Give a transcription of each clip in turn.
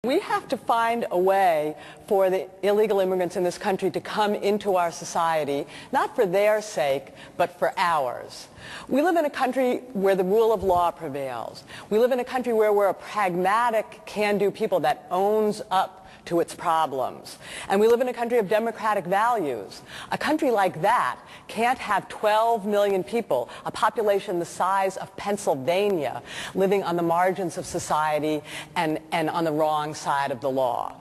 We have to find a way for the illegal immigrants in this country to come into our society, not for their sake, but for ours. We live in a country where the rule of law prevails. We live in a country where we're a pragmatic, can-do people that owns up to its problems. And we live in a country of democratic values. A country like that can't have 12 million people, a population the size of Pennsylvania, living on the margins of society and on the wrong side of the law.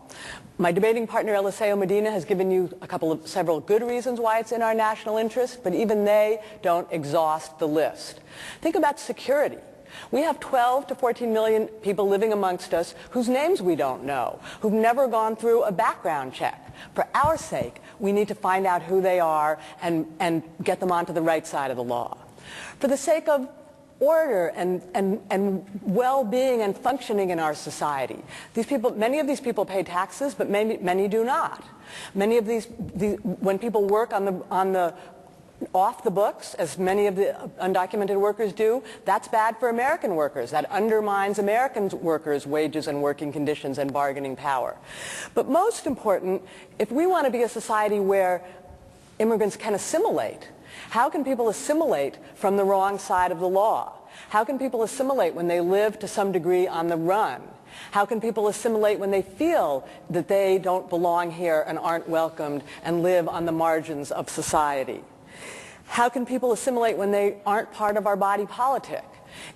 My debating partner, Eliseo Medina, has given you several good reasons why it's in our national interest, but even they don't exhaust the list. Think about security. We have 12 to 14 million people living amongst us whose names we don't know, who've never gone through a background check. For our sake, we need to find out who they are and get them onto the right side of the law. For the sake of order and well-being and functioning in our society. Many of these people pay taxes, but many do not. Many of when people work off the books, as many of the undocumented workers do, that's bad for American workers. That undermines American workers' wages and working conditions and bargaining power. But most important, if we want to be a society where immigrants can assimilate, how can people assimilate from the wrong side of the law? How can people assimilate when they live to some degree on the run? How can people assimilate when they feel that they don't belong here and aren't welcomed and live on the margins of society? How can people assimilate when they aren't part of our body politic?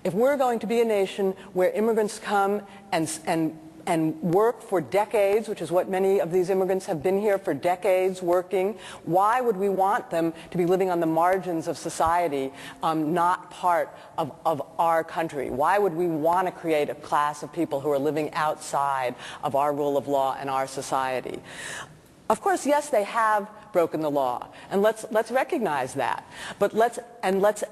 If we're going to be a nation where immigrants come and work for decades, which is what many of these immigrants have been here for decades working, why would we want them to be living on the margins of society, not part of our country? Why would we want to create a class of people who are living outside of our rule of law and our society? Of course, yes, they have broken the law, and let's recognize that. But let's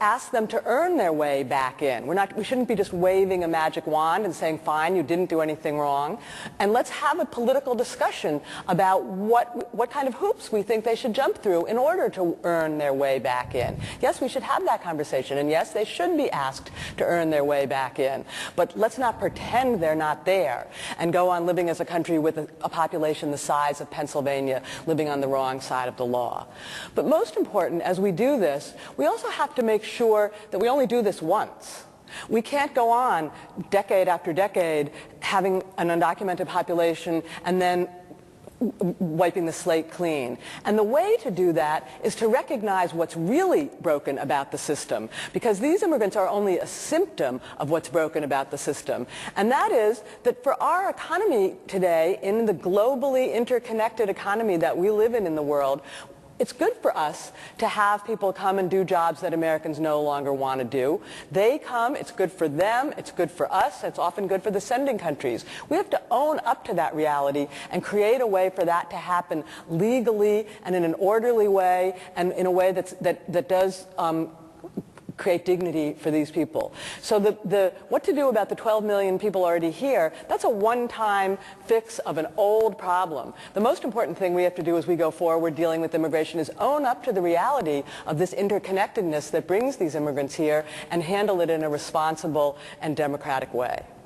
ask them to earn their way back in. We shouldn't be just waving a magic wand and saying, fine, you didn't do anything wrong. And let's have a political discussion about what kind of hoops we think they should jump through in order to earn their way back in. Yes, we should have that conversation, and yes, they should be asked to earn their way back in. But let's not pretend they're not there and go on living as a country with a population the size of Pennsylvania, living on the wrong side of the law. But most important, as we do this, we also have to make sure that we only do this once. We can't go on decade after decade having an undocumented population and then wiping the slate clean. And the way to do that is to recognize what's really broken about the system, because these immigrants are only a symptom of what's broken about the system. And that is that for our economy today, in the globally interconnected economy that we live in the world, it's good for us to have people come and do jobs that Americans no longer want to do. They come, it's good for them, it's good for us, it's often good for the sending countries. We have to own up to that reality and create a way for that to happen legally and in an orderly way and in a way that does create dignity for these people. So what to do about the 12 million people already here, that's a one-time fix of an old problem. The most important thing we have to do as we go forward dealing with immigration is own up to the reality of this interconnectedness that brings these immigrants here and handle it in a responsible and democratic way.